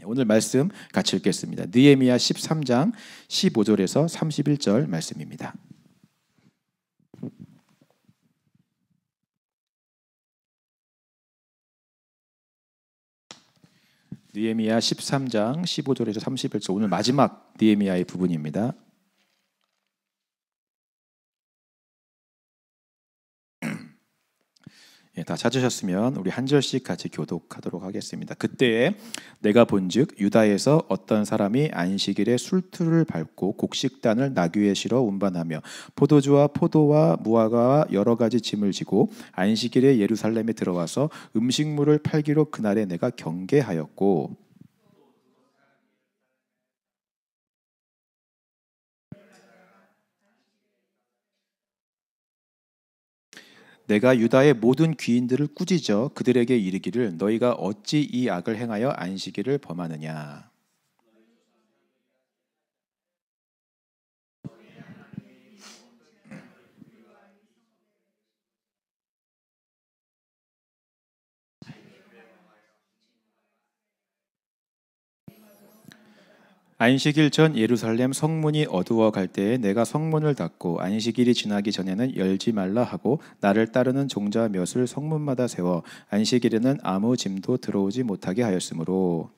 오늘 말씀 같이 읽겠습니다. 느헤미야 13장 15절에서 31절 말씀입니다. 느헤미야 13장 15절에서 31절, 오늘 마지막 느헤미야의 부분입니다. 다 찾으셨으면 우리 한 절씩 같이 교독하도록 하겠습니다. 그때에 내가 본즉 유다에서 어떤 사람이 안식일에 술틀을 밟고 곡식단을 나귀에 실어 운반하며 포도주와 포도와 무화과와 여러 가지 짐을 지고 안식일에 예루살렘에 들어와서 음식물을 팔기로 그날에 내가 경계하였고, 내가 유다의 모든 귀인들을 꾸짖어 그들에게 이르기를 너희가 어찌 이 악을 행하여 안식일을 범하느냐. 안식일 전 예루살렘 성문이 어두워 갈 때에 내가 성문을 닫고 안식일이 지나기 전에는 열지 말라 하고 나를 따르는 종자 몇을 성문마다 세워 안식일에는 아무 짐도 들어오지 못하게 하였으므로,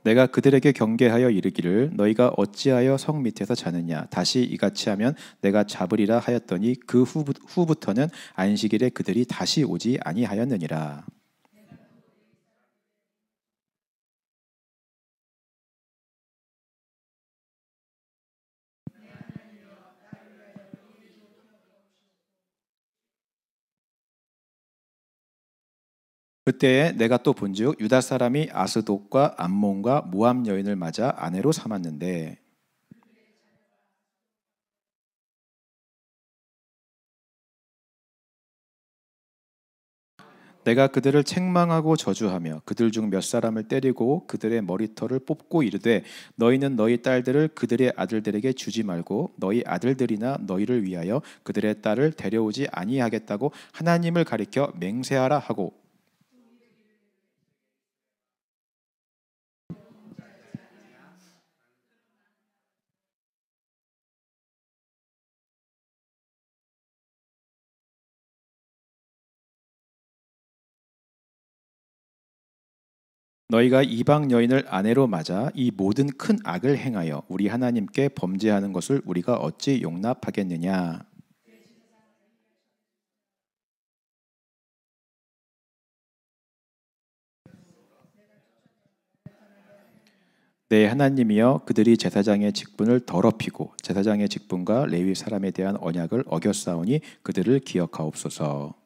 내가 그들에게 경계하여 이르기를 너희가 어찌하여 성 밑에서 자느냐. 다시 이같이 하면 내가 잡으리라 하였더니 그 후부터는 안식일에 그들이 다시 오지 아니하였느니라. 그때에 내가 또 본즉 유다 사람이 아스돗과 암몬과 모압 여인을 맞아 아내로 삼았는데, 내가 그들을 책망하고 저주하며 그들 중 몇 사람을 때리고 그들의 머리털을 뽑고 이르되 너희는 너희 딸들을 그들의 아들들에게 주지 말고 너희 아들들이나 너희를 위하여 그들의 딸을 데려오지 아니하겠다고 하나님을 가리켜 맹세하라 하고, 너희가 이방 여인을 아내로 맞아 이 모든 큰 악을 행하여 우리 하나님께 범죄하는 것을 우리가 어찌 용납하겠느냐. '내 하나님이여 그들이 제사장의 직분을 더럽히고 제사장의 직분과 레위 사람에 대한 언약을 어겼사오니 그들을 기억하옵소서.'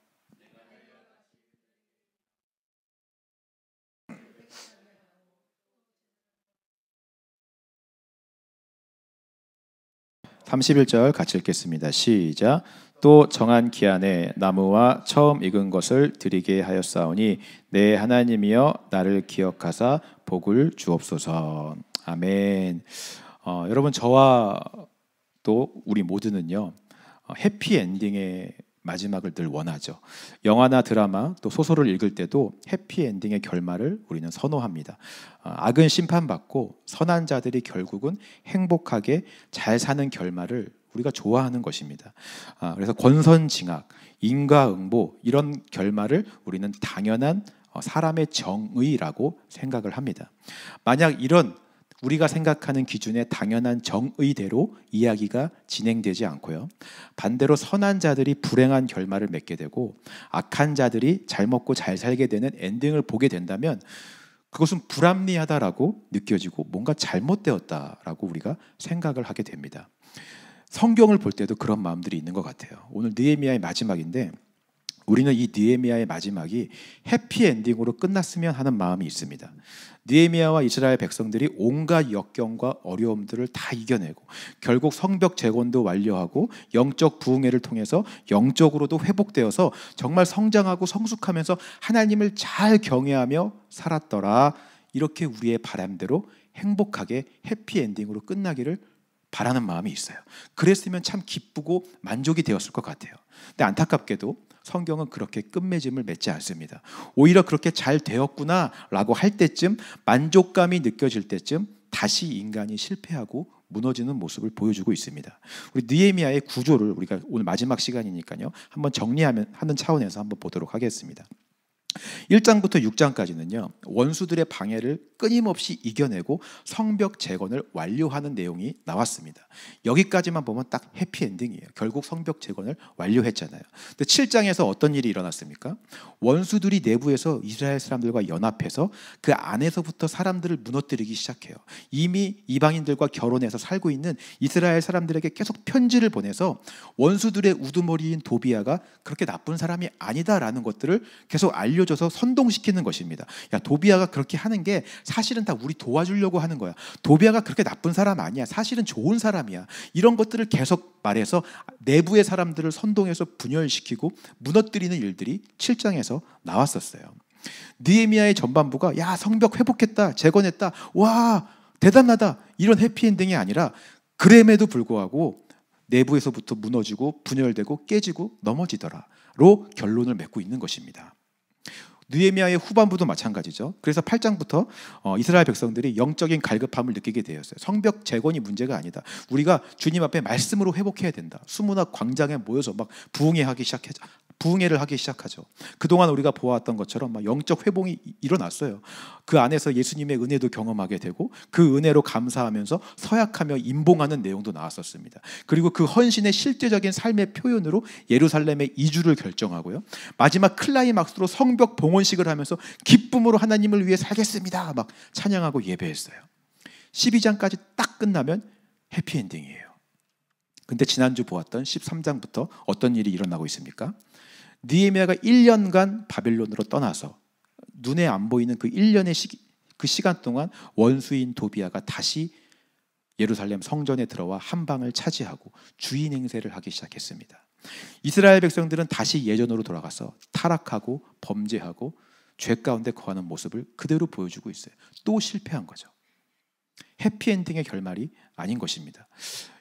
(31절) 같이 읽겠습니다. 시작. 또 정한 기한에 나무와 처음 익은 것을 드리게 하였사오니 내 하나님이여 나를 기억하사 복을 주옵소서. 아멘. 여러분, 저와 또 우리 모두는요, 해피 엔딩의 마지막을 늘 원하죠. 영화나 드라마 또 소설을 읽을 때도 해피 엔딩의 결말을 우리는 선호합니다. 악은 심판받고 선한 자들이 결국은 행복하게 잘 사는 결말을 우리가 좋아하는 것입니다. 그래서 권선징악, 인과응보, 이런 결말을 우리는 당연한 사람의 정의라고 생각을 합니다. 만약 이런 우리가 생각하는 기준의 당연한 정의대로 이야기가 진행되지 않고요, 반대로 선한 자들이 불행한 결말을 맺게 되고 악한 자들이 잘 먹고 잘 살게 되는 엔딩을 보게 된다면 그것은 불합리하다라고 느껴지고 뭔가 잘못되었다라고 우리가 생각을 하게 됩니다. 성경을 볼 때도 그런 마음들이 있는 것 같아요. 오늘 느헤미야의 마지막인데 우리는 이 느헤미야의 마지막이 해피엔딩으로 끝났으면 하는 마음이 있습니다. 느헤미야와 이스라엘 백성들이 온갖 역경과 어려움들을 다 이겨내고 결국 성벽 재건도 완료하고 영적 부흥회를 통해서 영적으로도 회복되어서 정말 성장하고 성숙하면서 하나님을 잘 경외하며 살았더라. 이렇게 우리의 바람대로 행복하게 해피엔딩으로 끝나기를 바라는 마음이 있어요. 그랬으면 참 기쁘고 만족이 되었을 것 같아요. 근데 안타깝게도 성경은 그렇게 끝맺음을 맺지 않습니다. 오히려 그렇게 잘 되었구나라고 할 때쯤, 만족감이 느껴질 때쯤 다시 인간이 실패하고 무너지는 모습을 보여주고 있습니다. 우리 느헤미야의 구조를 우리가 오늘 마지막 시간이니까요, 한번 정리하는 차원에서 한번 보도록 하겠습니다. 1장부터 6장까지는요, 원수들의 방해를 끊임없이 이겨내고 성벽 재건을 완료하는 내용이 나왔습니다. 여기까지만 보면 딱 해피엔딩이에요. 결국 성벽 재건을 완료했잖아요. 근데 7장에서 어떤 일이 일어났습니까? 원수들이 내부에서 이스라엘 사람들과 연합해서 그 안에서부터 사람들을 무너뜨리기 시작해요. 이미 이방인들과 결혼해서 살고 있는 이스라엘 사람들에게 계속 편지를 보내서 원수들의 우두머리인 도비야가 그렇게 나쁜 사람이 아니다라는 것들을 계속 알려줘서 선동시키는 것입니다. 야, 도비야가 그렇게 하는 게 사실은 다 우리 도와주려고 하는 거야. 도비야가 그렇게 나쁜 사람 아니야. 사실은 좋은 사람이야. 이런 것들을 계속 말해서 내부의 사람들을 선동해서 분열시키고 무너뜨리는 일들이 7장에서 나왔었어요. 느헤미야의 전반부가 야, 성벽 회복했다, 재건했다, 와 대단하다, 이런 해피엔딩이 아니라 그럼에도 불구하고 내부에서부터 무너지고 분열되고 깨지고 넘어지더라로 결론을 맺고 있는 것입니다. 느헤미야의 후반부도 마찬가지죠. 그래서 8장부터 이스라엘 백성들이 영적인 갈급함을 느끼게 되었어요. 성벽 재건이 문제가 아니다. 우리가 주님 앞에 말씀으로 회복해야 된다. 수문학 광장에 모여서 막 부흥회를 하기 시작하죠. 그동안 우리가 보아왔던 것처럼 막 영적 회복이 일어났어요. 그 안에서 예수님의 은혜도 경험하게 되고 그 은혜로 감사하면서 서약하며 임봉하는 내용도 나왔었습니다. 그리고 그 헌신의 실제적인 삶의 표현으로 예루살렘의 이주를 결정하고요, 마지막 클라이막스로 성벽 봉헌식을 하면서 기쁨으로 하나님을 위해 살겠습니다 막 찬양하고 예배했어요. 12장까지 딱 끝나면 해피엔딩이에요. 근데 지난주 보았던 13장부터 어떤 일이 일어나고 있습니까? 느헤미야가 1년간 바벨론으로 떠나서 눈에 안 보이는 그 1년의 그 시간 동안 원수인 도비야가 다시 예루살렘 성전에 들어와 한 방을 차지하고 주인 행세를 하기 시작했습니다. 이스라엘 백성들은 다시 예전으로 돌아가서 타락하고 범죄하고 죄 가운데 거하는 모습을 그대로 보여주고 있어요. 또 실패한 거죠. 해피엔딩의 결말이 아닌 것입니다.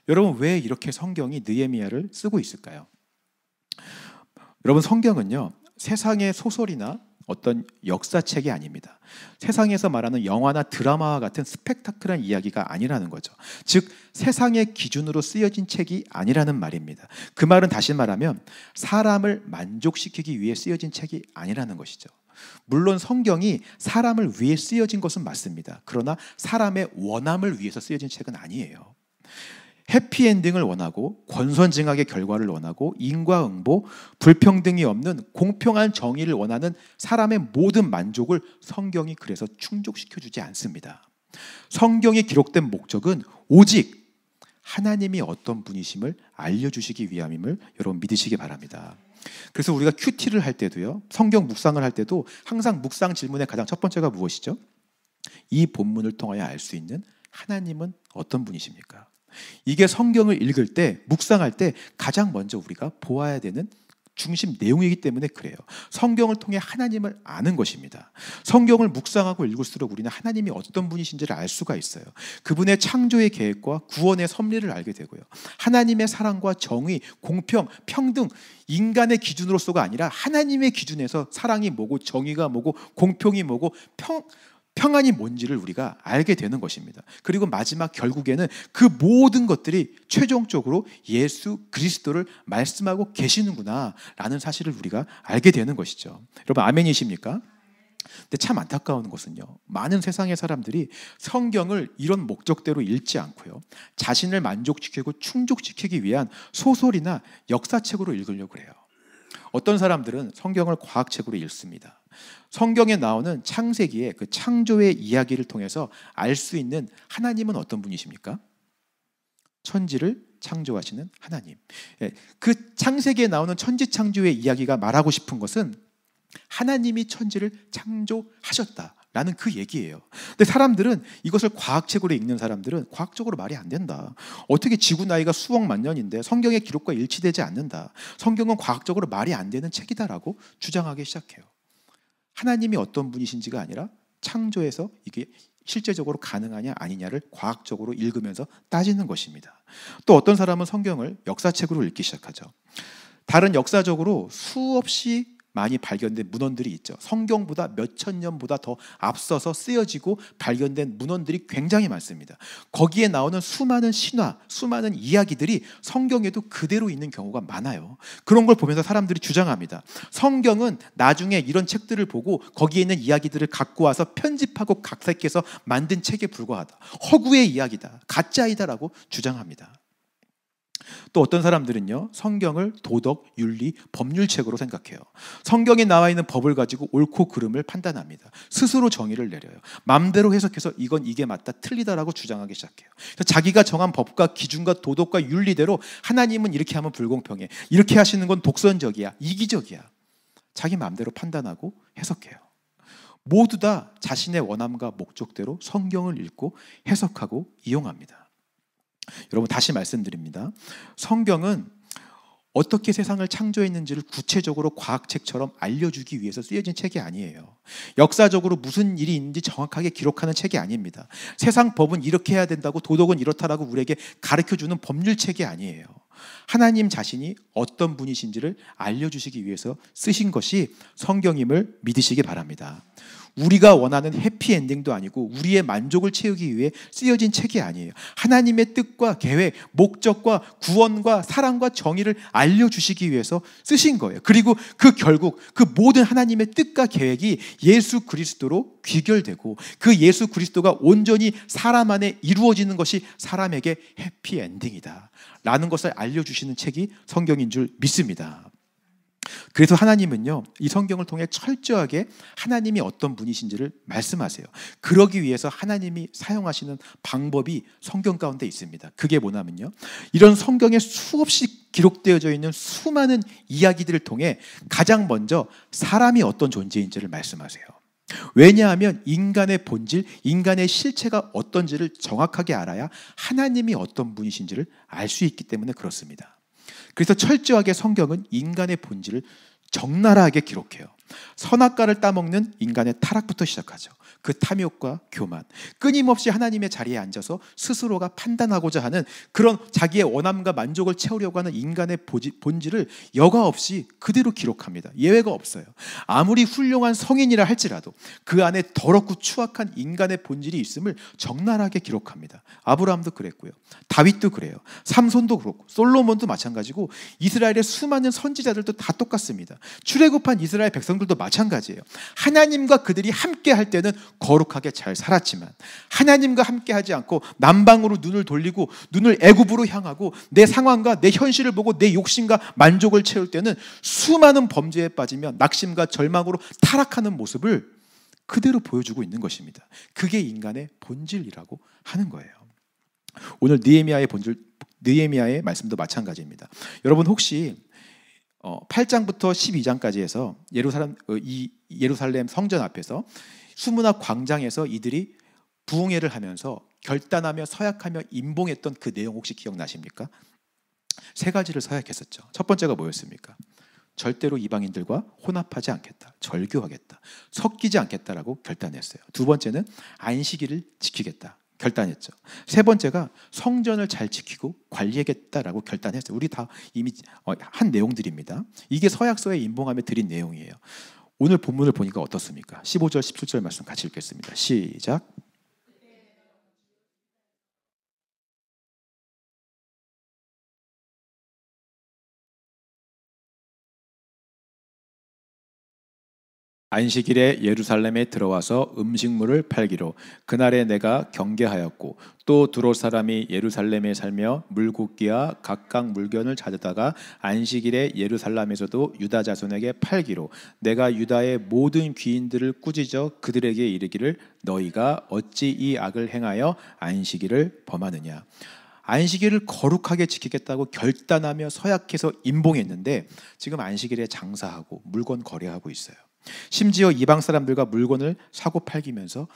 여러분, 왜 이렇게 성경이 느헤미야를 쓰고 있을까요? 여러분, 성경은요, 세상의 소설이나 어떤 역사책이 아닙니다. 세상에서 말하는 영화나 드라마와 같은 스펙타클한 이야기가 아니라는 거죠. 즉, 세상의 기준으로 쓰여진 책이 아니라는 말입니다. 그 말은 다시 말하면 사람을 만족시키기 위해 쓰여진 책이 아니라는 것이죠. 물론 성경이 사람을 위해 쓰여진 것은 맞습니다. 그러나 사람의 원함을 위해서 쓰여진 책은 아니에요. 해피엔딩을 원하고 권선징악의 결과를 원하고 인과응보, 불평등이 없는 공평한 정의를 원하는 사람의 모든 만족을 성경이 그래서 충족시켜주지 않습니다. 성경에 기록된 목적은 오직 하나님이 어떤 분이심을 알려주시기 위함임을 여러분 믿으시기 바랍니다. 그래서 우리가 큐티를 할 때도요, 성경 묵상을 할 때도 항상 묵상 질문의 가장 첫 번째가 무엇이죠? 이 본문을 통하여 알 수 있는 하나님은 어떤 분이십니까? 이게 성경을 읽을 때, 묵상할 때 가장 먼저 우리가 보아야 되는 중심 내용이기 때문에 그래요. 성경을 통해 하나님을 아는 것입니다. 성경을 묵상하고 읽을수록 우리는 하나님이 어떤 분이신지를 알 수가 있어요. 그분의 창조의 계획과 구원의 섭리를 알게 되고요, 하나님의 사랑과 정의, 공평, 평등, 인간의 기준으로서가 아니라 하나님의 기준에서 사랑이 뭐고 정의가 뭐고 공평이 뭐고 평안이 뭔지를 우리가 알게 되는 것입니다. 그리고 마지막 결국에는 그 모든 것들이 최종적으로 예수 그리스도를 말씀하고 계시는구나 라는 사실을 우리가 알게 되는 것이죠. 여러분, 아멘이십니까? 근데 참 안타까운 것은요, 많은 세상의 사람들이 성경을 이런 목적대로 읽지 않고요, 자신을 만족시키고 충족시키기 위한 소설이나 역사책으로 읽으려고 해요. 어떤 사람들은 성경을 과학책으로 읽습니다. 성경에 나오는 창세기의 그 창조의 이야기를 통해서 알 수 있는 하나님은 어떤 분이십니까? 천지를 창조하시는 하나님. 그 창세기에 나오는 천지창조의 이야기가 말하고 싶은 것은 하나님이 천지를 창조하셨다라는 그 얘기예요. 근데 사람들은 이것을 과학책으로 읽는 사람들은 과학적으로 말이 안 된다. 어떻게 지구 나이가 수억만 년인데 성경의 기록과 일치되지 않는다. 성경은 과학적으로 말이 안 되는 책이다라고 주장하기 시작해요. 하나님이 어떤 분이신지가 아니라 창조에서 이게 실제적으로 가능하냐 아니냐를 과학적으로 읽으면서 따지는 것입니다. 또 어떤 사람은 성경을 역사책으로 읽기 시작하죠. 다른 역사적으로 수없이 많이 발견된 문헌들이 있죠. 성경보다 몇천 년보다 더 앞서서 쓰여지고 발견된 문헌들이 굉장히 많습니다. 거기에 나오는 수많은 신화, 수많은 이야기들이 성경에도 그대로 있는 경우가 많아요. 그런 걸 보면서 사람들이 주장합니다. 성경은 나중에 이런 책들을 보고 거기에 있는 이야기들을 갖고 와서 편집하고 각색해서 만든 책에 불과하다. 허구의 이야기다. 가짜이다라고 주장합니다. 또 어떤 사람들은요, 성경을 도덕, 윤리, 법률책으로 생각해요. 성경에 나와 있는 법을 가지고 옳고 그름을 판단합니다. 스스로 정의를 내려요. 마음대로 해석해서 이게 맞다, 틀리다라고 주장하기 시작해요. 그래서 자기가 정한 법과 기준과 도덕과 윤리대로 하나님은 이렇게 하면 불공평해, 이렇게 하시는 건 독선적이야, 이기적이야, 자기 마음대로 판단하고 해석해요. 모두 다 자신의 원함과 목적대로 성경을 읽고 해석하고 이용합니다. 여러분, 다시 말씀드립니다. 성경은 어떻게 세상을 창조했는지를 구체적으로 과학책처럼 알려주기 위해서 쓰여진 책이 아니에요. 역사적으로 무슨 일이 있는지 정확하게 기록하는 책이 아닙니다. 세상 법은 이렇게 해야 된다고, 도덕은 이렇다라고 우리에게 가르쳐주는 법률책이 아니에요. 하나님 자신이 어떤 분이신지를 알려주시기 위해서 쓰신 것이 성경임을 믿으시기 바랍니다. 우리가 원하는 해피엔딩도 아니고 우리의 만족을 채우기 위해 쓰여진 책이 아니에요. 하나님의 뜻과 계획, 목적과 구원과 사랑과 정의를 알려주시기 위해서 쓰신 거예요. 그리고 결국 그 모든 하나님의 뜻과 계획이 예수 그리스도로 귀결되고 그 예수 그리스도가 온전히 사람 안에 이루어지는 것이 사람에게 해피엔딩이다 라는 것을 알려주시는 책이 성경인 줄 믿습니다. 그래서 하나님은요, 이 성경을 통해 철저하게 하나님이 어떤 분이신지를 말씀하세요. 그러기 위해서 하나님이 사용하시는 방법이 성경 가운데 있습니다. 그게 뭐냐면요, 이런 성경에 수없이 기록되어져 있는 수많은 이야기들을 통해 가장 먼저 사람이 어떤 존재인지를 말씀하세요. 왜냐하면 인간의 본질, 인간의 실체가 어떤지를 정확하게 알아야 하나님이 어떤 분이신지를 알 수 있기 때문에 그렇습니다. 그래서 철저하게 성경은 인간의 본질을 적나라하게 기록해요. 선악과를 따먹는 인간의 타락부터 시작하죠. 그 탐욕과 교만, 끊임없이 하나님의 자리에 앉아서 스스로가 판단하고자 하는 그런 자기의 원함과 만족을 채우려고 하는 인간의 본질을 여과 없이 그대로 기록합니다. 예외가 없어요. 아무리 훌륭한 성인이라 할지라도 그 안에 더럽고 추악한 인간의 본질이 있음을 적나라하게 기록합니다. 아브라함도 그랬고요, 다윗도 그래요, 삼손도 그렇고 솔로몬도 마찬가지고 이스라엘의 수많은 선지자들도 다 똑같습니다. 출애굽한 이스라엘 백성들도 마찬가지예요. 하나님과 그들이 함께 할 때는 거룩하게 잘 살았지만 하나님과 함께 하지 않고 남방으로 눈을 돌리고 눈을 애굽으로 향하고 내 상황과 내 현실을 보고 내 욕심과 만족을 채울 때는 수많은 범죄에 빠지며 낙심과 절망으로 타락하는 모습을 그대로 보여주고 있는 것입니다. 그게 인간의 본질이라고 하는 거예요. 오늘 느헤미야의 말씀도 마찬가지입니다. 여러분, 혹시 8장부터 12장까지 해서 예루살렘 성전 앞에서 수문화 광장에서 이들이 부흥회를 하면서 결단하며 서약하며 임봉했던 그 내용 혹시 기억나십니까? 3가지를 서약했었죠. 첫 번째가 뭐였습니까? 절대로 이방인들과 혼합하지 않겠다, 절교하겠다, 섞이지 않겠다라고 결단했어요. 두 번째는 안식일을 지키겠다 결단했죠. 세 번째가 성전을 잘 지키고 관리하겠다라고 결단했어요. 우리 다 이미 한 내용들입니다. 이게 서약서에 임봉하며 드린 내용이에요. 오늘 본문을 보니까 어떻습니까? 15절, 17절 말씀 같이 읽겠습니다. 시작. 안식일에 예루살렘에 들어와서 음식물을 팔기로 그날에 내가 경계하였고 또 두롯 사람이 예루살렘에 살며 물고기와 각각 물건을 찾다가 안식일에 예루살렘에서도 유다 자손에게 팔기로 내가 유다의 모든 귀인들을 꾸짖어 그들에게 이르기를 너희가 어찌 이 악을 행하여 안식일을 범하느냐. 안식일을 거룩하게 지키겠다고 결단하며 서약해서 임봉했는데 지금 안식일에 장사하고 물건 거래하고 있어요. 심지어 이방 사람들과 물건을 사고 팔기면서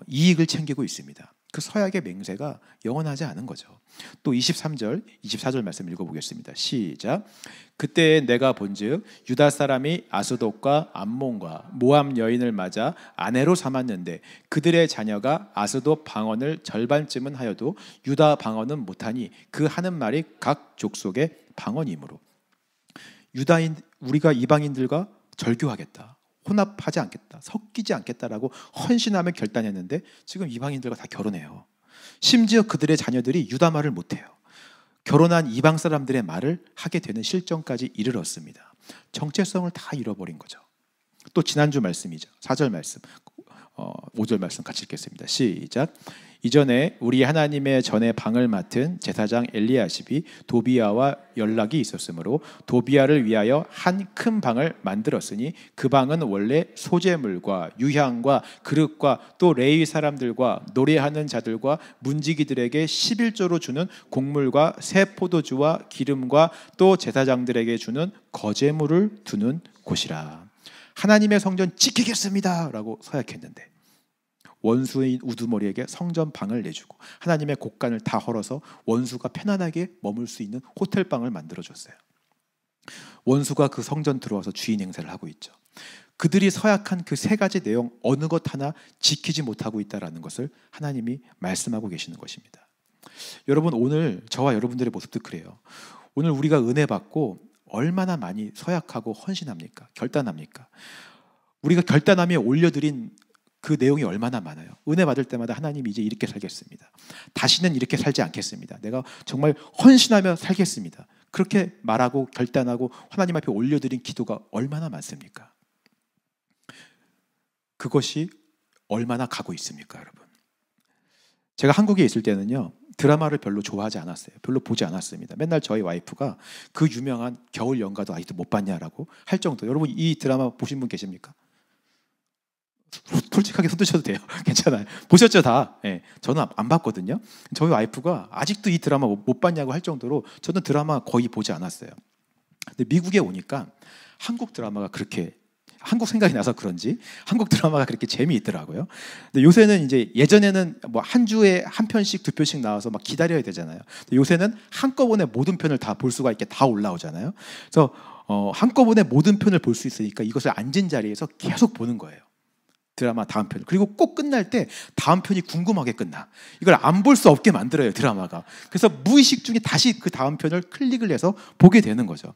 이익을 챙기고 있습니다. 그 서약의 맹세가 영원하지 않은 거죠. 또 23절, 24절 말씀 읽어보겠습니다. 시작. 그때 내가 본즉 유다 사람이 아스돗과 암몬과 모압 여인을 맞아 아내로 삼았는데 그들의 자녀가 아스돗 방언을 절반쯤은 하여도 유다 방언은 못하니 그 하는 말이 각 족속의 방언이므로. 유다인 우리가 이방인들과 절교하겠다, 혼합하지 않겠다, 섞이지 않겠다라고 헌신하며 결단했는데 지금 이방인들과 다 결혼해요. 심지어 그들의 자녀들이 유다 말을 못해요. 결혼한 이방 사람들의 말을 하게 되는 실정까지 이르렀습니다. 정체성을 다 잃어버린 거죠. 또 지난주 말씀이죠. 4절 말씀, 5절 말씀 같이 읽겠습니다. 시작. 이전에 우리 하나님의 전에 방을 맡은 제사장 엘리야십이 도비야와 연락이 있었으므로 도비야를 위하여 한 큰 방을 만들었으니 그 방은 원래 소재물과 유향과 그릇과 또 레위 사람들과 노래하는 자들과 문지기들에게 11조로 주는 곡물과 새 포도주와 기름과 또 제사장들에게 주는 거제물을 두는 곳이라. 하나님의 성전 지키겠습니다 라고 서약했는데 원수인 우두머리에게 성전 방을 내주고 하나님의 곳간을 다 헐어서 원수가 편안하게 머물 수 있는 호텔방을 만들어줬어요. 원수가 그 성전 들어와서 주인 행세를 하고 있죠. 그들이 서약한 그 세 가지 내용 어느 것 하나 지키지 못하고 있다는 것을 하나님이 말씀하고 계시는 것입니다. 여러분, 오늘 저와 여러분들의 모습도 그래요. 오늘 우리가 은혜 받고 얼마나 많이 서약하고 헌신합니까? 결단합니까? 우리가 결단하며 올려드린 그 내용이 얼마나 많아요. 은혜 받을 때마다 하나님 이제 이렇게 살겠습니다. 다시는 이렇게 살지 않겠습니다. 내가 정말 헌신하며 살겠습니다. 그렇게 말하고 결단하고 하나님 앞에 올려드린 기도가 얼마나 많습니까? 그것이 얼마나 가고 있습니까, 여러분? 제가 한국에 있을 때는요, 드라마를 별로 좋아하지 않았어요. 별로 보지 않았습니다. 맨날 저희 와이프가 그 유명한 겨울 연가도 아직도 못 봤냐라고 할 정도. 여러분, 이 드라마 보신 분 계십니까? 솔직하게 손 드셔도 돼요. 괜찮아요. 보셨죠, 다? 네, 저는 안 봤거든요. 저희 와이프가 아직도 이 드라마 못 봤냐고 할 정도로 저는 드라마 거의 보지 않았어요. 근데 미국에 오니까 한국 드라마가 그렇게, 한국 생각이 나서 그런지 한국 드라마가 그렇게 재미있더라고요. 근데 요새는 이제, 예전에는 뭐 한 주에 한 편씩 두 편씩 나와서 막 기다려야 되잖아요. 근데 요새는 한꺼번에 모든 편을 다 볼 수가 있게 다 올라오잖아요. 그래서 한꺼번에 모든 편을 볼 수 있으니까 이것을 앉은 자리에서 계속 보는 거예요. 드라마 다음 편. 그리고 꼭 끝날 때 다음 편이 궁금하게 끝나. 이걸 안 볼 수 없게 만들어요, 드라마가. 그래서 무의식 중에 다시 그 다음 편을 클릭을 해서 보게 되는 거죠.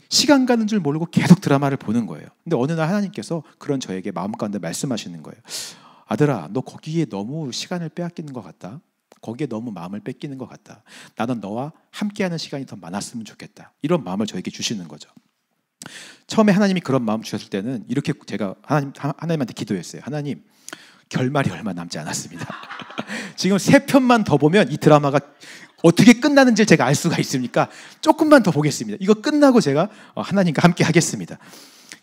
시간 가는 줄 모르고 계속 드라마를 보는 거예요. 근데 어느 날 하나님께서 그런 저에게 마음 가운데 말씀하시는 거예요. 아들아, 너 거기에 너무 시간을 빼앗기는 것 같다. 거기에 너무 마음을 뺏기는 것 같다. 나는 너와 함께하는 시간이 더 많았으면 좋겠다. 이런 마음을 저에게 주시는 거죠. 처음에 하나님이 그런 마음 주셨을 때는 이렇게 제가 하나님한테 기도했어요. 하나님, 결말이 얼마 남지 않았습니다. 지금 3편만 더 보면 이 드라마가 어떻게 끝나는지 제가 알 수가 있으니까 조금만 더 보겠습니다. 이거 끝나고 제가 하나님과 함께 하겠습니다.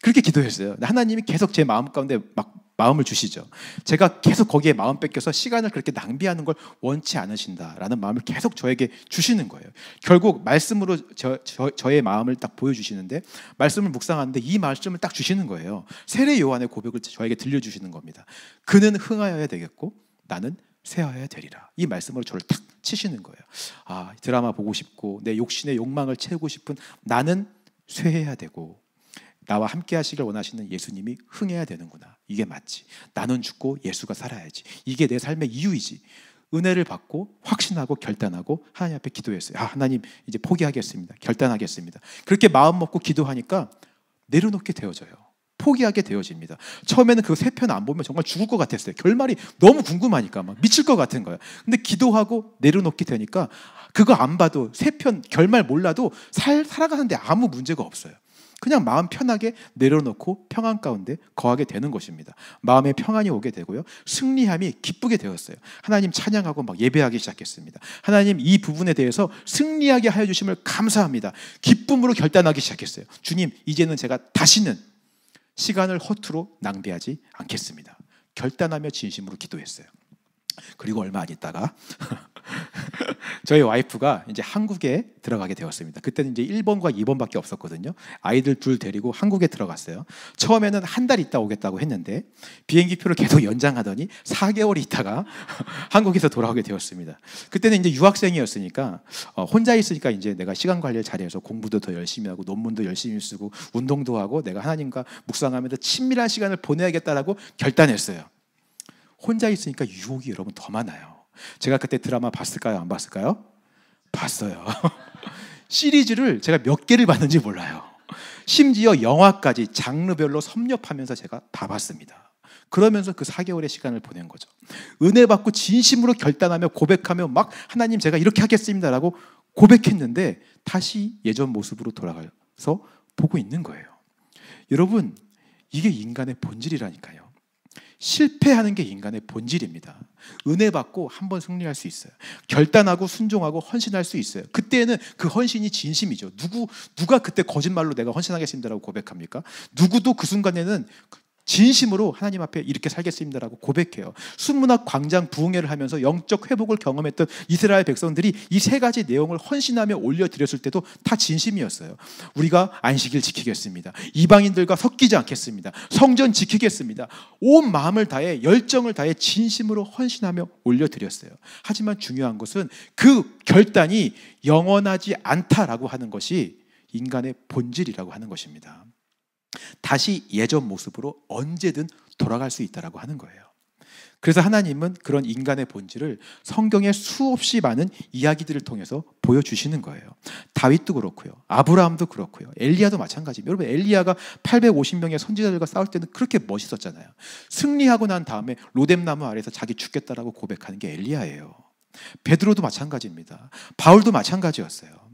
그렇게 기도했어요. 하나님이 계속 제 마음 가운데 막 마음을 주시죠. 제가 계속 거기에 마음 뺏겨서 시간을 그렇게 낭비하는 걸 원치 않으신다라는 마음을 계속 저에게 주시는 거예요. 결국 말씀으로 저의 마음을 딱 보여주시는데, 말씀을 묵상하는데 이 말씀을 딱 주시는 거예요. 세례 요한의 고백을 저에게 들려주시는 겁니다. 그는 흥하여야 되겠고 나는 쇠하여야 되리라. 이 말씀으로 저를 탁 치시는 거예요. 아, 드라마 보고 싶고 내 욕심의 욕망을 채우고 싶은 나는 쇠해야 되고 나와 함께 하시길 원하시는 예수님이 흥해야 되는구나. 이게 맞지. 나는 죽고 예수가 살아야지. 이게 내 삶의 이유이지. 은혜를 받고 확신하고 결단하고 하나님 앞에 기도했어요. 아, 하나님 이제 포기하겠습니다. 결단하겠습니다. 그렇게 마음 먹고 기도하니까 내려놓게 되어져요. 포기하게 되어집니다. 처음에는 그 3편 안 보면 정말 죽을 것 같았어요. 결말이 너무 궁금하니까 막 미칠 것 같은 거예요. 근데 기도하고 내려놓게 되니까 그거 안 봐도 3편 결말 몰라도 살아가는데 아무 문제가 없어요. 그냥 마음 편하게 내려놓고 평안 가운데 거하게 되는 것입니다. 마음에 평안이 오게 되고요. 승리함이 기쁘게 되었어요. 하나님 찬양하고 막 예배하기 시작했습니다. 하나님 이 부분에 대해서 승리하게 하여 주심을 감사합니다. 기쁨으로 결단하기 시작했어요. 주님, 이제는 제가 다시는 시간을 허투루 낭비하지 않겠습니다. 결단하며 진심으로 기도했어요. 그리고 얼마 안 있다가 저희 와이프가 이제 한국에 들어가게 되었습니다. 그때는 이제 1번과 2번밖에 없었거든요. 아이들 둘 데리고 한국에 들어갔어요. 처음에는 한 달 있다 오겠다고 했는데 비행기표를 계속 연장하더니 4개월 있다가 한국에서 돌아오게 되었습니다. 그때는 이제 유학생이었으니까 혼자 있으니까 이제 내가 시간 관리를 잘해서 공부도 더 열심히 하고 논문도 열심히 쓰고 운동도 하고 내가 하나님과 묵상하면서 친밀한 시간을 보내야겠다라고 결단했어요. 혼자 있으니까 유혹이 여러분 더 많아요. 제가 그때 드라마 봤을까요? 안 봤을까요? 봤어요. 시리즈를 제가 몇 개를 봤는지 몰라요. 심지어 영화까지 장르별로 섭렵하면서 제가 다 봤습니다. 그러면서 그 4개월의 시간을 보낸 거죠. 은혜 받고 진심으로 결단하며 고백하며 막 하나님 제가 이렇게 하겠습니다라고 고백했는데 다시 예전 모습으로 돌아가서 보고 있는 거예요. 여러분, 이게 인간의 본질이라니까요. 실패하는 게 인간의 본질입니다. 은혜 받고 한번 승리할 수 있어요. 결단하고 순종하고 헌신할 수 있어요. 그때는 그 헌신이 진심이죠. 누가 그때 거짓말로 내가 헌신하겠습니다라고 고백합니까? 누구도 그 순간에는 진심으로 하나님 앞에 이렇게 살겠습니다라고 고백해요. 순문학 광장 부흥회를 하면서 영적 회복을 경험했던 이스라엘 백성들이 이 세 가지 내용을 헌신하며 올려드렸을 때도 다 진심이었어요. 우리가 안식일 지키겠습니다. 이방인들과 섞이지 않겠습니다. 성전 지키겠습니다. 온 마음을 다해 열정을 다해 진심으로 헌신하며 올려드렸어요. 하지만 중요한 것은 그 결단이 영원하지 않다라고 하는 것이 인간의 본질이라고 하는 것입니다. 다시 예전 모습으로 언제든 돌아갈 수 있다라고 하는 거예요. 그래서 하나님은 그런 인간의 본질을 성경의 수없이 많은 이야기들을 통해서 보여주시는 거예요. 다윗도 그렇고요, 아브라함도 그렇고요, 엘리야도 마찬가지입니다. 여러분, 엘리야가 850명의 선지자들과 싸울 때는 그렇게 멋있었잖아요. 승리하고 난 다음에 로뎀나무 아래에서 자기 죽겠다라고 고백하는 게 엘리야예요. 베드로도 마찬가지입니다. 바울도 마찬가지였어요.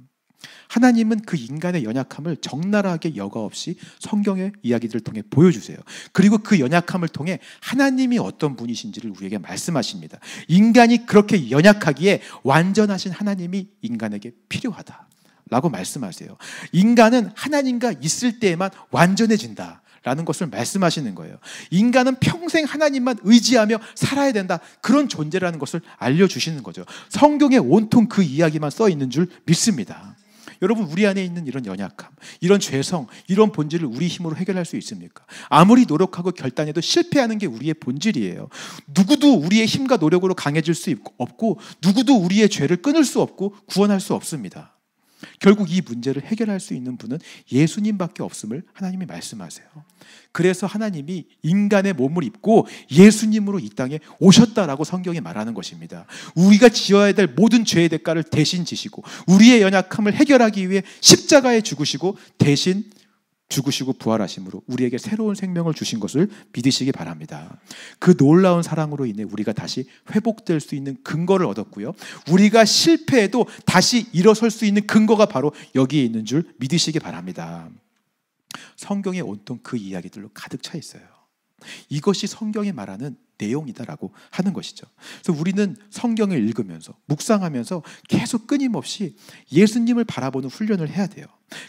하나님은 그 인간의 연약함을 적나라하게 여과 없이 성경의 이야기들을 통해 보여주세요. 그리고 그 연약함을 통해 하나님이 어떤 분이신지를 우리에게 말씀하십니다. 인간이 그렇게 연약하기에 완전하신 하나님이 인간에게 필요하다라고 말씀하세요. 인간은 하나님과 있을 때에만 완전해진다 라는 것을 말씀하시는 거예요. 인간은 평생 하나님만 의지하며 살아야 된다, 그런 존재라는 것을 알려주시는 거죠. 성경에 온통 그 이야기만 써 있는 줄 믿습니다. 여러분, 우리 안에 있는 이런 연약함, 이런 죄성, 이런 본질을 우리 힘으로 해결할 수 있습니까? 아무리 노력하고 결단해도 실패하는 게 우리의 본질이에요. 누구도 우리의 힘과 노력으로 강해질 수 없고, 누구도 우리의 죄를 끊을 수 없고 구원할 수 없습니다. 결국 이 문제를 해결할 수 있는 분은 예수님밖에 없음을 하나님이 말씀하세요. 그래서 하나님이 인간의 몸을 입고 예수님으로 이 땅에 오셨다라고 성경이 말하는 것입니다. 우리가 지어야 될 모든 죄의 대가를 대신 지시고 우리의 연약함을 해결하기 위해 십자가에 죽으시고 대신 죽으시고 부활하심으로 우리에게 새로운 생명을 주신 것을 믿으시기 바랍니다. 그 놀라운 사랑으로 인해 우리가 다시 회복될 수 있는 근거를 얻었고요, 우리가 실패해도 다시 일어설 수 있는 근거가 바로 여기에 있는 줄 믿으시기 바랍니다. 성경에 온통 그 이야기들로 가득 차 있어요. 이것이 성경이 말하는 내용이다라고 하는 것이죠. 그래서 우리는 성경을 읽으면서 묵상하면서 계속 끊임없이 예수님을 바라보는 훈련을 해야 돼요.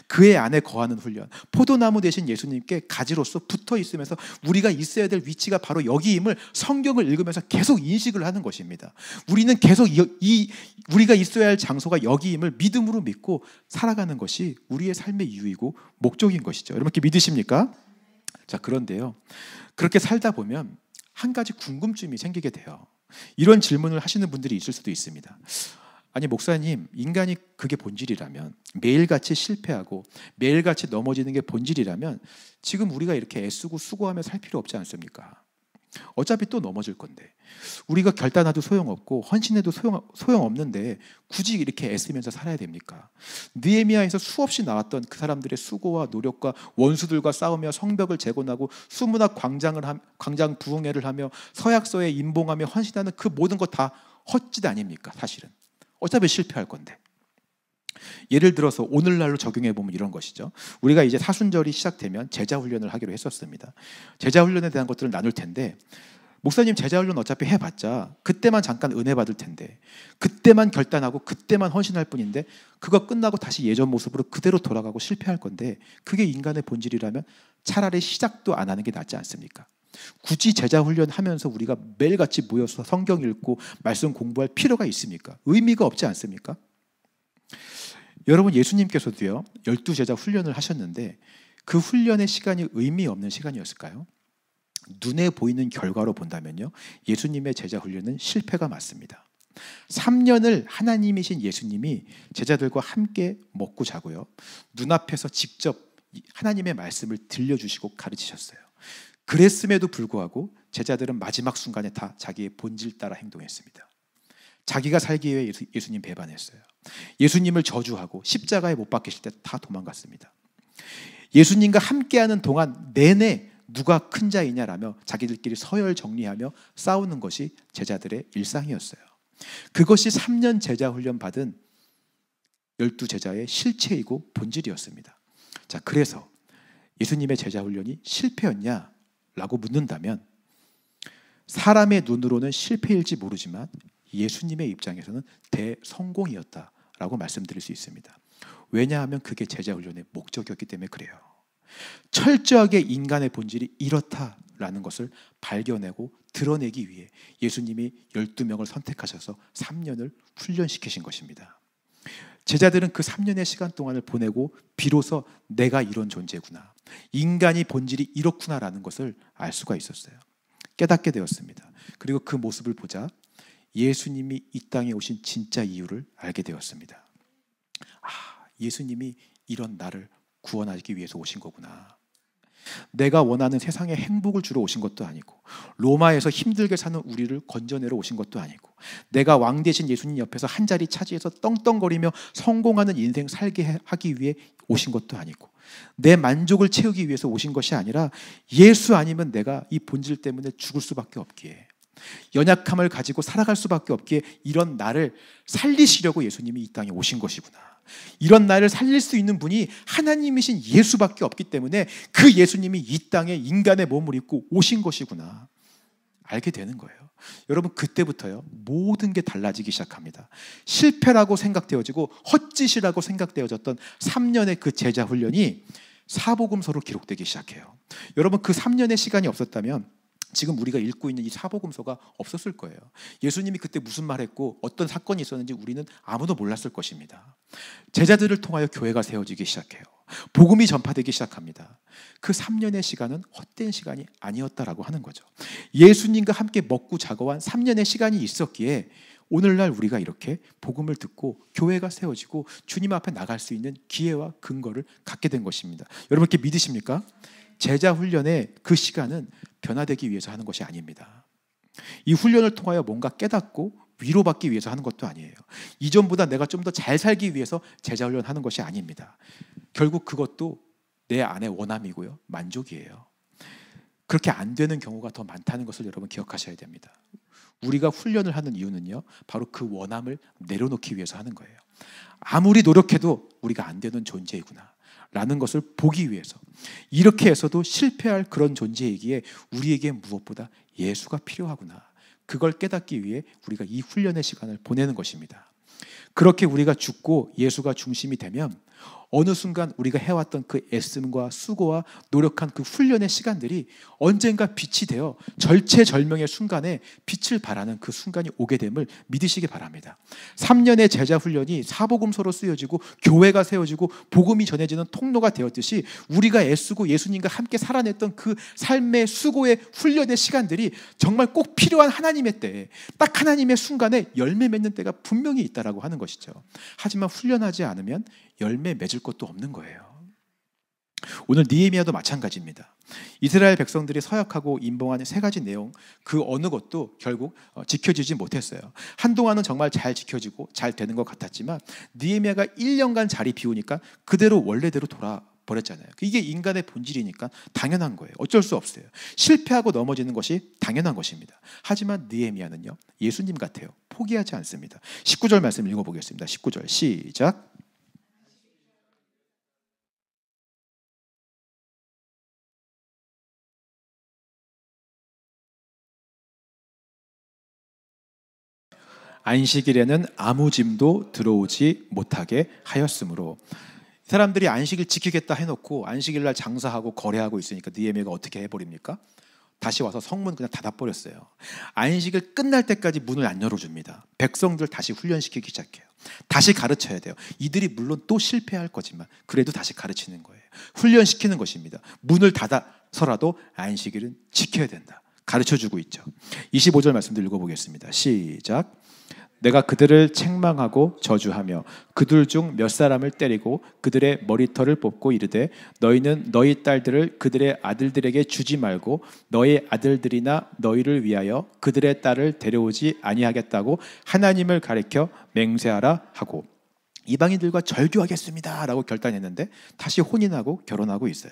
그의 안에 거하는 훈련, 포도나무 대신 예수님께 가지로서 붙어 있으면서 우리가 있어야 될 위치가 바로 여기임을 성경을 읽으면서 계속 인식을 하는 것입니다. 우리는 계속 우리가 있어야 할 장소가 여기임을 믿음으로 믿고 살아가는 것이 우리의 삶의 이유이고 목적인 것이죠. 여러분, 이렇게 믿으십니까? 자, 그런데요, 그렇게 살다 보면 한 가지 궁금증이 생기게 돼요. 이런 질문을 하시는 분들이 있을 수도 있습니다. 아니, 목사님, 인간이 그게 본질이라면, 매일같이 실패하고 매일같이 넘어지는 게 본질이라면 지금 우리가 이렇게 애쓰고 수고하며 살 필요 없지 않습니까? 어차피 또 넘어질 건데, 우리가 결단해도 소용없고 헌신해도 소용없는데 굳이 이렇게 애쓰면서 살아야 됩니까? 느헤미야에서 수없이 나왔던 그 사람들의 수고와 노력과 원수들과 싸우며 성벽을 재건하고 수문학 광장 부흥회를 하며 서약서에 임봉하며 헌신하는 그 모든 것 다 헛짓 아닙니까? 사실은 어차피 실패할 건데. 예를 들어서 오늘날로 적용해 보면 이런 것이죠. 우리가 이제 사순절이 시작되면 제자훈련을 하기로 했었습니다. 제자훈련에 대한 것들을 나눌 텐데, 목사님, 제자훈련 어차피 해봤자 그때만 잠깐 은혜 받을 텐데, 그때만 결단하고 그때만 헌신할 뿐인데 그거 끝나고 다시 예전 모습으로 그대로 돌아가고 실패할 건데, 그게 인간의 본질이라면 차라리 시작도 안 하는 게 낫지 않습니까? 굳이 제자훈련 하면서 우리가 매일같이 모여서 성경 읽고 말씀 공부할 필요가 있습니까? 의미가 없지 않습니까? 여러분, 예수님께서도요 12제자 훈련을 하셨는데 그 훈련의 시간이 의미 없는 시간이었을까요? 눈에 보이는 결과로 본다면요, 예수님의 제자 훈련은 실패가 맞습니다. 3년을 하나님이신 예수님이 제자들과 함께 먹고 자고요, 눈앞에서 직접 하나님의 말씀을 들려주시고 가르치셨어요. 그랬음에도 불구하고 제자들은 마지막 순간에 다 자기의 본질 따라 행동했습니다. 자기가 살기 위해 예수님 배반했어요. 예수님을 저주하고 십자가에 못 박히실 때 다 도망갔습니다. 예수님과 함께하는 동안 내내 누가 큰 자이냐라며 자기들끼리 서열 정리하며 싸우는 것이 제자들의 일상이었어요. 그것이 3년 제자 훈련 받은 12제자의 실체이고 본질이었습니다. 자, 그래서 예수님의 제자 훈련이 실패였냐라고 묻는다면 사람의 눈으로는 실패일지 모르지만 예수님의 입장에서는 대성공이었다라고 말씀드릴 수 있습니다. 왜냐하면 그게 제자 훈련의 목적이었기 때문에 그래요. 철저하게 인간의 본질이 이렇다라는 것을 발견하고 드러내기 위해 예수님이 12명을 선택하셔서 3년을 훈련시키신 것입니다. 제자들은 그 3년의 시간 동안을 보내고 비로소 내가 이런 존재구나, 인간이 본질이 이렇구나라는 것을 알 수가 있었어요. 깨닫게 되었습니다. 그리고 그 모습을 보자 예수님이 이 땅에 오신 진짜 이유를 알게 되었습니다. 예수님이 이런 나를 구원하기 위해서 오신 거구나. 내가 원하는 세상에 행복을 주러 오신 것도 아니고, 로마에서 힘들게 사는 우리를 건져내러 오신 것도 아니고, 내가 왕 대신 예수님 옆에서 한 자리 차지해서 떵떵거리며 성공하는 인생 살게 하기 위해 오신 것도 아니고, 내 만족을 채우기 위해서 오신 것이 아니라 예수 아니면 내가 이 본질 때문에 죽을 수밖에 없기에, 연약함을 가지고 살아갈 수밖에 없기에 이런 나를 살리시려고 예수님이 이 땅에 오신 것이구나. 이런 나를 살릴 수 있는 분이 하나님이신 예수밖에 없기 때문에 그 예수님이 이 땅에 인간의 몸을 입고 오신 것이구나 알게 되는 거예요. 여러분, 그때부터요 모든 게 달라지기 시작합니다. 실패라고 생각되어지고 헛짓이라고 생각되어졌던 3년의 그 제자 훈련이 사복음서로 기록되기 시작해요. 여러분, 그 3년의 시간이 없었다면 지금 우리가 읽고 있는 이 사복음서가 없었을 거예요. 예수님이 그때 무슨 말했고 어떤 사건이 있었는지 우리는 아무도 몰랐을 것입니다. 제자들을 통하여 교회가 세워지기 시작해요. 복음이 전파되기 시작합니다. 그 3년의 시간은 헛된 시간이 아니었다라고 하는 거죠. 예수님과 함께 먹고 자고 한 3년의 시간이 있었기에 오늘날 우리가 이렇게 복음을 듣고 교회가 세워지고 주님 앞에 나갈 수 있는 기회와 근거를 갖게 된 것입니다. 여러분, 이렇게 믿으십니까? 제자 훈련의 그 시간은 변화되기 위해서 하는 것이 아닙니다. 이 훈련을 통하여 뭔가 깨닫고 위로받기 위해서 하는 것도 아니에요. 이전보다 내가 좀 더 잘 살기 위해서 제자 훈련하는 것이 아닙니다. 결국 그것도 내 안의 원함이고요, 만족이에요. 그렇게 안 되는 경우가 더 많다는 것을 여러분 기억하셔야 됩니다. 우리가 훈련을 하는 이유는요, 바로 그 원함을 내려놓기 위해서 하는 거예요. 아무리 노력해도 우리가 안 되는 존재이구나 라는 것을 보기 위해서, 이렇게 해서도 실패할 그런 존재이기에 우리에게 무엇보다 예수가 필요하구나, 그걸 깨닫기 위해 우리가 이 훈련의 시간을 보내는 것입니다. 그렇게 우리가 죽고 예수가 중심이 되면 어느 순간 우리가 해왔던 그 애씀과 수고와 노력한 그 훈련의 시간들이 언젠가 빛이 되어 절체절명의 순간에 빛을 발하는 그 순간이 오게 됨을 믿으시기 바랍니다. 3년의 제자 훈련이 사복음서로 쓰여지고 교회가 세워지고 복음이 전해지는 통로가 되었듯이 우리가 애쓰고 예수님과 함께 살아냈던 그 삶의 수고의 훈련의 시간들이 정말 꼭 필요한 하나님의 때에, 딱 하나님의 순간에 열매 맺는 때가 분명히 있다라고 하는 것이죠. 하지만 훈련하지 않으면 열매 맺을 것도 없는 거예요. 오늘 느헤미야도 마찬가지입니다. 이스라엘 백성들이 서약하고 임봉한 세 가지 내용, 그 어느 것도 결국 지켜지지 못했어요. 한동안은 정말 잘 지켜지고 잘 되는 것 같았지만 느헤미야가 1년간 자리 비우니까 그대로 원래대로 돌아버렸잖아요. 이게 인간의 본질이니까 당연한 거예요. 어쩔 수 없어요. 실패하고 넘어지는 것이 당연한 것입니다. 하지만 느헤미야는요, 예수님 같아요. 포기하지 않습니다. 19절 말씀 읽어보겠습니다. 19절 시작. 안식일에는 아무 짐도 들어오지 못하게 하였으므로. 사람들이 안식일 지키겠다 해놓고 안식일날 장사하고 거래하고 있으니까 느헤미야가 어떻게 해버립니까? 다시 와서 성문 그냥 닫아버렸어요. 안식일 끝날 때까지 문을 안 열어줍니다. 백성들 다시 훈련시키기 시작해요. 다시 가르쳐야 돼요. 이들이 물론 또 실패할 거지만 그래도 다시 가르치는 거예요. 훈련시키는 것입니다. 문을 닫아서라도 안식일은 지켜야 된다. 가르쳐주고 있죠. 25절 말씀도 읽어보겠습니다. 시작. 내가 그들을 책망하고 저주하며 그들 중 몇 사람을 때리고 그들의 머리털을 뽑고 이르되 너희는 너희 딸들을 그들의 아들들에게 주지 말고 너희 아들들이나 너희를 위하여 그들의 딸을 데려오지 아니하겠다고 하나님을 가리켜 맹세하라 하고 이방인들과 절교하겠습니다라고 결단했는데 다시 혼인하고 결혼하고 있어요.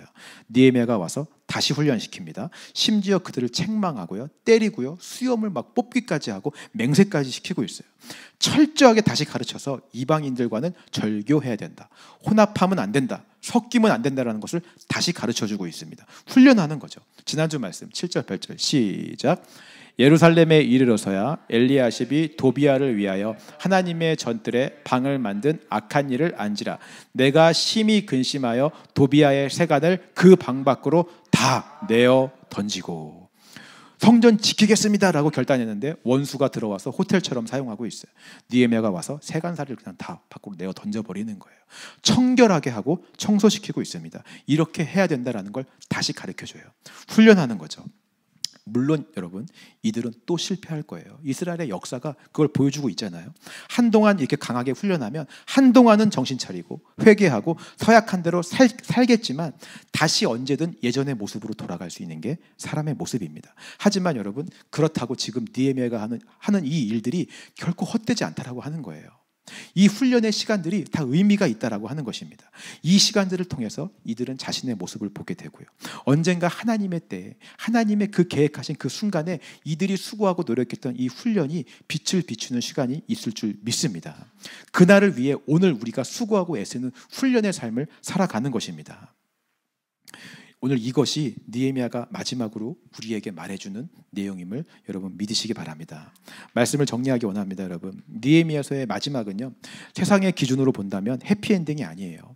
느헤미야가 와서 다시 훈련시킵니다. 심지어 그들을 책망하고요, 때리고요, 수염을 막 뽑기까지 하고 맹세까지 시키고 있어요. 철저하게 다시 가르쳐서 이방인들과는 절교해야 된다, 혼합하면 안 된다, 섞이면 안 된다라는 것을 다시 가르쳐주고 있습니다. 훈련하는 거죠. 지난주 말씀 7절 8절 시작. 예루살렘에 이르러서야 엘리야십이 도비야를 위하여 하나님의 전뜰에 방을 만든 악한 일을 안지라. 내가 심히 근심하여 도비야의 세간을 그 방 밖으로 다 내어 던지고. 성전 지키겠습니다라고 결단했는데 원수가 들어와서 호텔처럼 사용하고 있어요. 느헤미야가 와서 세간살이를 그냥 다 밖으로 내어 던져버리는 거예요. 청결하게 하고 청소시키고 있습니다. 이렇게 해야 된다는 걸 다시 가르쳐줘요. 훈련하는 거죠. 물론 여러분, 이들은 또 실패할 거예요. 이스라엘의 역사가 그걸 보여주고 있잖아요. 한동안 이렇게 강하게 훈련하면 한동안은 정신 차리고 회개하고 서약한 대로 살겠지만 다시 언제든 예전의 모습으로 돌아갈 수 있는 게 사람의 모습입니다. 하지만 여러분, 그렇다고 지금 느헤미야가 하는 이 일들이 결코 헛되지 않다라고 하는 거예요. 이 훈련의 시간들이 다 의미가 있다라고 하는 것입니다. 이 시간들을 통해서 이들은 자신의 모습을 보게 되고요, 언젠가 하나님의 때에 하나님의 그 계획하신 그 순간에 이들이 수고하고 노력했던 이 훈련이 빛을 비추는 시간이 있을 줄 믿습니다. 그날을 위해 오늘 우리가 수고하고 애쓰는 훈련의 삶을 살아가는 것입니다. 오늘 이것이 느헤미야가 마지막으로 우리에게 말해주는 내용임을 여러분 믿으시기 바랍니다. 말씀을 정리하기 원합니다. 여러분, 느헤미야서의 마지막은요, 세상의 기준으로 본다면 해피엔딩이 아니에요.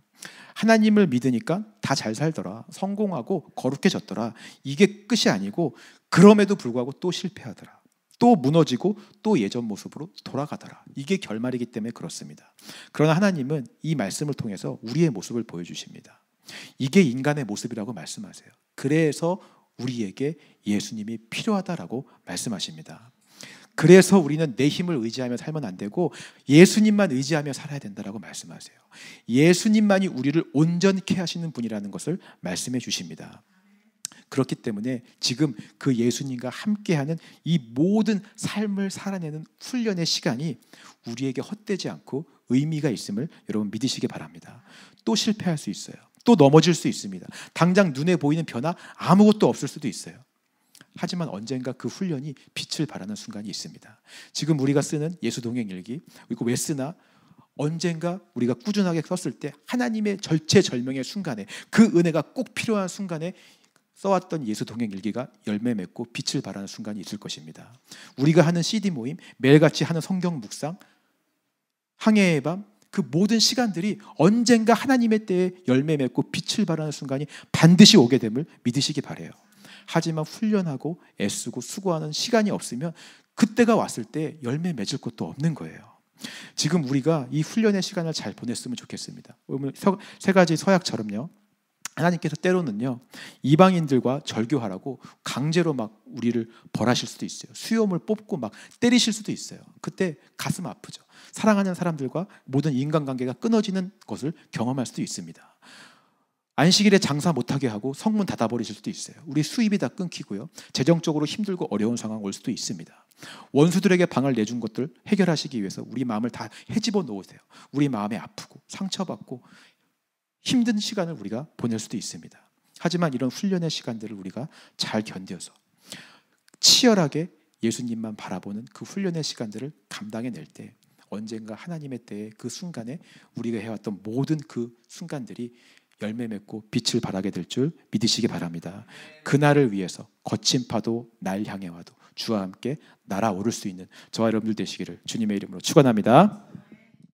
하나님을 믿으니까 다 잘 살더라, 성공하고 거룩해졌더라, 이게 끝이 아니고 그럼에도 불구하고 또 실패하더라, 또 무너지고 또 예전 모습으로 돌아가더라, 이게 결말이기 때문에 그렇습니다. 그러나 하나님은 이 말씀을 통해서 우리의 모습을 보여주십니다. 이게 인간의 모습이라고 말씀하세요. 그래서 우리에게 예수님이 필요하다라고 말씀하십니다. 그래서 우리는 내 힘을 의지하며 살면 안 되고 예수님만 의지하며 살아야 된다라고 말씀하세요. 예수님만이 우리를 온전케 하시는 분이라는 것을 말씀해 주십니다. 그렇기 때문에 지금 그 예수님과 함께하는 이 모든 삶을 살아내는 훈련의 시간이 우리에게 헛되지 않고 의미가 있음을 여러분 믿으시기 바랍니다. 또 실패할 수 있어요. 또 넘어질 수 있습니다. 당장 눈에 보이는 변화 아무것도 없을 수도 있어요. 하지만 언젠가 그 훈련이 빛을 발하는 순간이 있습니다. 지금 우리가 쓰는 예수동행일기, 이거 왜 쓰나? 언젠가 우리가 꾸준하게 썼을 때 하나님의 절체절명의 순간에, 그 은혜가 꼭 필요한 순간에 써왔던 예수동행일기가 열매 맺고 빛을 발하는 순간이 있을 것입니다. 우리가 하는 CD 모임, 매일같이 하는 성경 묵상, 항해의 밤, 그 모든 시간들이 언젠가 하나님의 때에 열매 맺고 빛을 발하는 순간이 반드시 오게 됨을 믿으시기 바라요. 하지만 훈련하고 애쓰고 수고하는 시간이 없으면 그때가 왔을 때 열매 맺을 것도 없는 거예요. 지금 우리가 이 훈련의 시간을 잘 보냈으면 좋겠습니다. 세 가지 서약처럼요, 하나님께서 때로는요, 이방인들과 절교하라고 강제로 막 우리를 벌하실 수도 있어요. 수염을 뽑고 막 때리실 수도 있어요. 그때 가슴 아프죠. 사랑하는 사람들과 모든 인간관계가 끊어지는 것을 경험할 수도 있습니다. 안식일에 장사 못하게 하고 성문 닫아버리실 수도 있어요. 우리 수입이 다 끊기고요, 재정적으로 힘들고 어려운 상황 올 수도 있습니다. 원수들에게 방을 내준 것들 해결하시기 위해서 우리 마음을 다 헤집어 놓으세요. 우리 마음이 아프고 상처받고 힘든 시간을 우리가 보낼 수도 있습니다. 하지만 이런 훈련의 시간들을 우리가 잘 견뎌서 치열하게 예수님만 바라보는 그 훈련의 시간들을 감당해낼 때 언젠가 하나님의 때에 그 순간에 우리가 해왔던 모든 그 순간들이 열매 맺고 빛을 발하게 될 줄 믿으시기 바랍니다. 그날을 위해서 거친 파도 날 향해 와도 주와 함께 날아오를 수 있는 저와 여러분들 되시기를 주님의 이름으로 축원합니다.